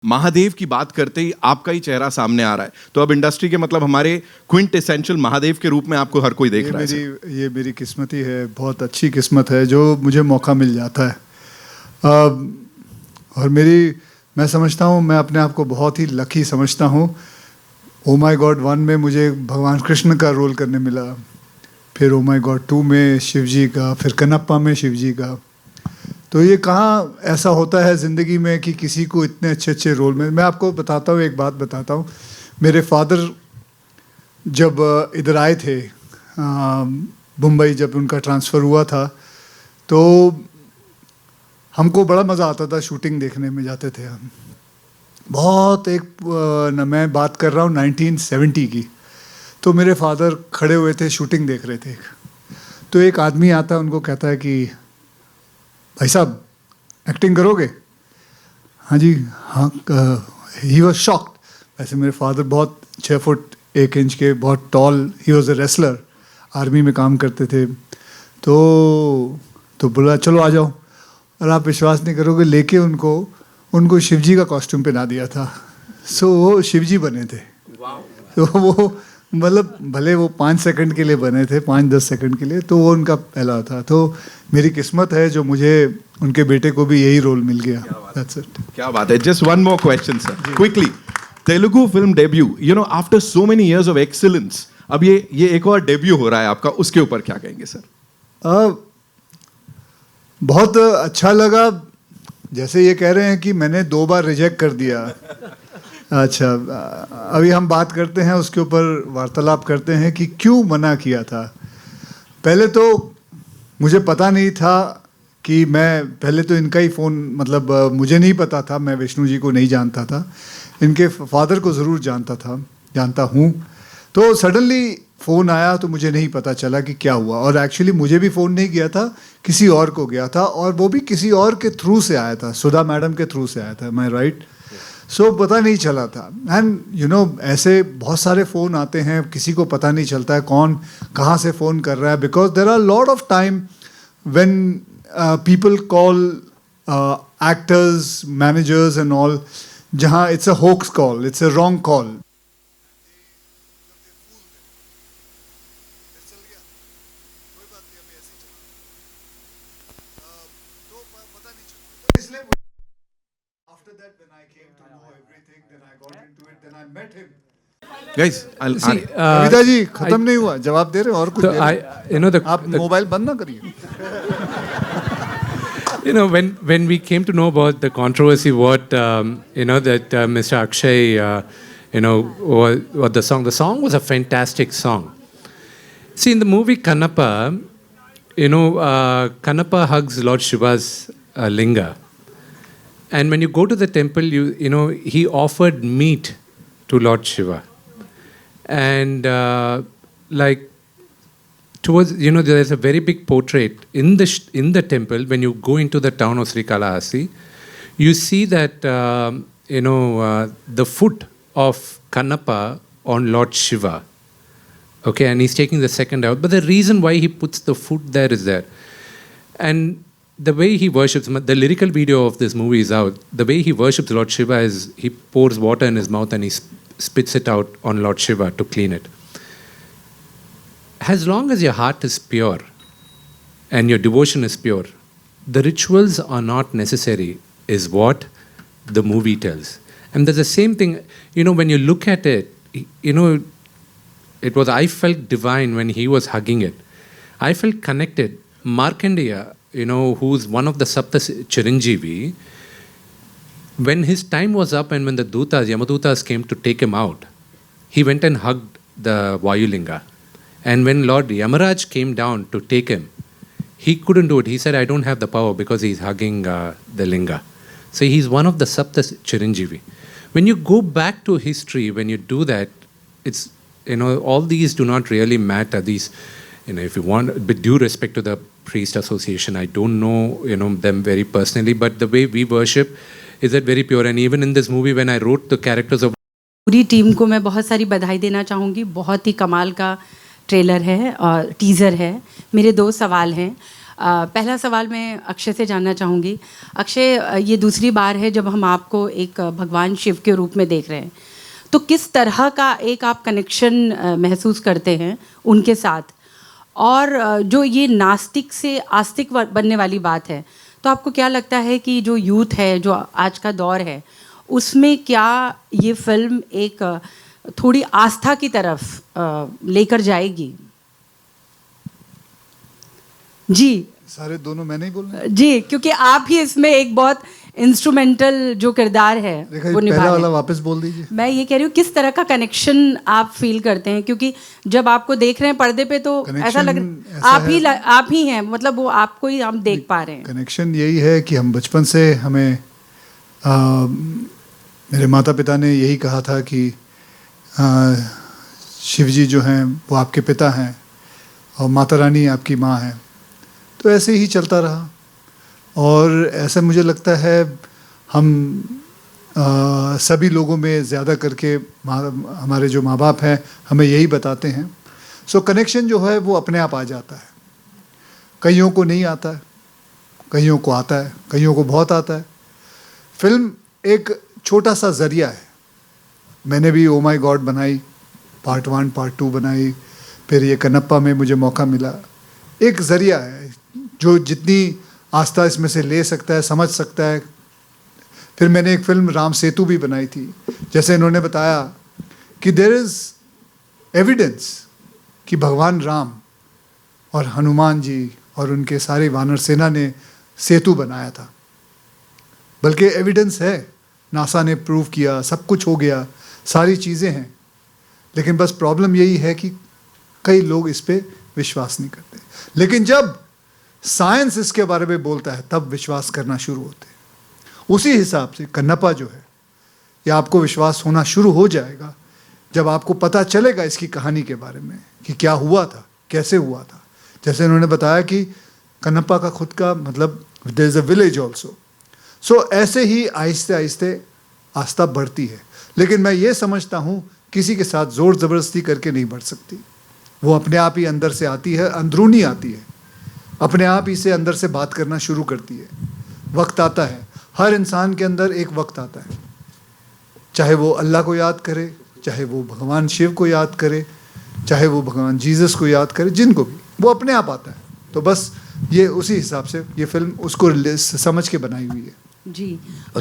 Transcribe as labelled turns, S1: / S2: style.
S1: महादेव की बात करते ही आपका ही चेहरा सामने आ रहा है, तो अब इंडस्ट्री के मतलब हमारे क्विंट एसेंशियल महादेव के रूप में आपको हर कोई देख रहा है।
S2: ये मेरी किस्मत ही है, बहुत अच्छी किस्मत है जो मुझे मौका मिल जाता है। और मैं समझता हूँ, मैं अपने आप को बहुत ही लकी समझता हूँ। ओ माय गॉड 1 में मुझे भगवान कृष्ण का रोल करने मिला, फिर ओ माय गॉड 2 में शिव जी का, फिर कनप्पा में शिव जी का। तो ये कहाँ ऐसा होता है ज़िंदगी में कि किसी को इतने अच्छे अच्छे रोल में। मैं आपको बताता हूँ, एक बात बताता हूँ। मेरे फादर जब इधर आए थे मुंबई, जब उनका ट्रांसफ़र हुआ था, तो हमको बड़ा मज़ा आता था, शूटिंग देखने में जाते थे हम। बहुत मैं बात कर रहा हूँ 1970 की। तो मेरे फादर खड़े हुए थे, शूटिंग देख रहे थे। तो एक आदमी आता है, उनको कहता है कि भाई साहब एक्टिंग करोगे? हाँ जी हाँ। He was shocked. वैसे मेरे फादर बहुत 6 फुट 1 इंच के, बहुत tall, he was a wrestler, army में काम करते थे। तो बोला चलो आ जाओ। और आप विश्वास नहीं करोगे, लेके उनको शिवजी का कॉस्ट्यूम पहना दिया था। सो वो शिवजी बने थे। तो वो मतलब भले वो 5 सेकंड के लिए बने थे, 5-10 सेकंड के लिए, तो वो उनका पहला था। तो मेरी किस्मत है जो मुझे उनके बेटे को भी यही रोल मिल गया। That's it.
S1: क्या बात है। Just one more question sir, quickly. Telugu film debut, you know, after so many years of excellence, अब ये एक और डेब्यू हो रहा है आपका, उसके ऊपर क्या कहेंगे सर?
S2: बहुत अच्छा लगा। जैसे ये कह रहे हैं कि मैंने 2 बार रिजेक्ट कर दिया। अच्छा, अभी हम बात करते हैं, उसके ऊपर वार्तालाप करते हैं कि क्यों मना किया था। पहले तो मुझे पता नहीं था कि पहले तो इनका ही फ़ोन, मतलब मुझे नहीं पता था, मैं विष्णु जी को नहीं जानता था, इनके फादर को ज़रूर जानता हूँ। तो सडनली फ़ोन आया तो मुझे नहीं पता चला कि क्या हुआ। और एक्चुअली मुझे भी फ़ोन नहीं गया था, किसी और को गया था, और वो भी किसी और के थ्रू से आया था, सुधा मैडम के थ्रू से आया था। मैं राइट? सो पता नहीं चला था। एंड यू नो, ऐसे बहुत सारे फ़ोन आते हैं, किसी को पता नहीं चलता है कौन कहाँ से फ़ोन कर रहा है, because there are lot of time when people call actors, managers and all, जहाँ it's a hoax call, it's a wrong call.
S1: Guys,
S2: Kavita ji खत्म नहीं हुआ, जवाब दे रहे हो और कुछ आप मोबाइल बंद ना करिए।
S3: You know, when we came to know about the controversy, that Mr. Akshay, what the song was a fantastic song. See, in the movie Kannappa, Kannappa hugs Lord Shiva's linga, and when you go to the temple, he offered meat to Lord Shiva, and towards, there's a very big portrait in the temple. When you go into the town of Srikalahasti, you see that the foot of Kannappa on Lord Shiva. Okay, and he's taking the second out. But the reason why he puts the foot there is there, and the way he worships, the lyrical video of this movie is out. The way he worships Lord Shiva is he pours water in his mouth and he spits it out on Lord Shiva to clean it. As long as your heart is pure and your devotion is pure, the rituals are not necessary, is what the movie tells. And there's the same thing, when you look at it, I felt divine when he was hugging it. I felt connected. Markandeya, who's one of the Sapta Chiranjeevi, when his time was up and when the Yamadutas came to take him out, he went and hugged the Vayulinga. And when Lord Yamaraj came down to take him, he couldn't do it. He said, I don't have the power because he's hugging the linga. So he's one of the Sapta Chiranjeevi. When you go back to history, when you do that, it's, all these do not really matter. These, if you want, with due respect to the priest association, I don't know, them very personally, but the way we worship is that very pure. And even in this movie, when I wrote the characters of
S4: पूरी team को मैं बहुत सारी बधाई देना चाहूँगी। बहुत ही कमाल का ट्रेलर है और टीज़र है। मेरे 2 सवाल हैं। पहला सवाल मैं अक्षय से जानना चाहूँगी। अक्षय, ये दूसरी बार है जब हम आपको एक भगवान शिव के रूप में देख रहे हैं, तो किस तरह का एक आप कनेक्शन महसूस करते हैं उनके साथ? और जो ये नास्तिक से आस्तिक बनने वाली बात है, तो आपको क्या लगता है कि जो यूथ है, जो आज का दौर है, उसमें क्या ये फिल्म एक थोड़ी आस्था की तरफ लेकर जाएगी? जी
S2: सारे दोनों मैं नहीं बोल रहा।
S4: जी, क्योंकि आप ही इसमें एक बहुत इंस्ट्रूमेंटल जो किरदार है
S2: रेखा
S4: वो
S2: जी,
S4: निभा
S2: पहला
S4: रहे
S2: वाला
S4: हैं।
S2: वापस बोल दीजिए।
S4: मैं ये कह रही हूँ, किस तरह का कनेक्शन आप फील करते हैं? क्योंकि जब आपको देख रहे हैं पर्दे पे तो ऐसा लग आप ही हैं, मतलब वो आपको ही हम देख पा रहे हैं।
S2: कनेक्शन यही है कि हम बचपन से हमें मेरे माता पिता ने यही कहा था कि शिव जी जो हैं वो आपके पिता हैं और माता रानी आपकी माँ है। तो ऐसे ही चलता रहा और ऐसा मुझे लगता है हम सभी लोगों में ज़्यादा करके हमारे जो माँ बाप हैं हमें यही बताते हैं। सो कनेक्शन जो है वो अपने आप आ जाता है। कईयों को नहीं आता है, कईयों को आता है, कईयों को बहुत आता है। फिल्म एक छोटा सा ज़रिया है। मैंने भी ओ माई गॉड बनाई, पार्ट 1 पार्ट 2 बनाई, फिर ये कन्नप्पा में मुझे मौका मिला। एक ज़रिया है जो जितनी आस्था इसमें से ले सकता है, समझ सकता है। फिर मैंने एक फिल्म राम सेतु भी बनाई थी। जैसे इन्होंने बताया कि देयर इज़ एविडेंस कि भगवान राम और हनुमान जी और उनके सारे वानर सेना ने सेतु बनाया था। बल्कि एविडेंस है, नासा ने प्रूव किया, सब कुछ हो गया, सारी चीज़ें हैं। लेकिन बस प्रॉब्लम यही है कि कई लोग इस पे विश्वास नहीं करते। लेकिन जब साइंस इसके बारे में बोलता है तब विश्वास करना शुरू होते हैं। उसी हिसाब से कन्नप्पा जो है, ये आपको विश्वास होना शुरू हो जाएगा जब आपको पता चलेगा इसकी कहानी के बारे में कि क्या हुआ था, कैसे हुआ था। जैसे उन्होंने बताया कि कन्नप्पा का खुद का मतलब there is a village also. So ऐसे ही आहिस्ते आहिस्ते आस्था बढ़ती है। लेकिन मैं ये समझता हूँ किसी के साथ ज़ोर ज़बरदस्ती करके नहीं बढ़ सकती। वो अपने आप ही अंदर से आती है, अंदरूनी आती है, अपने आप ही से अंदर से बात करना शुरू करती है। वक्त आता है, हर इंसान के अंदर एक वक्त आता है, चाहे वो अल्लाह को याद करे, चाहे वो भगवान शिव को याद करे, चाहे वो भगवान जीसस को याद करे, जिनको भी, वो अपने आप आता है। तो बस ये उसी हिसाब से ये फिल्म उसको समझ के बनाई हुई है।
S4: जी।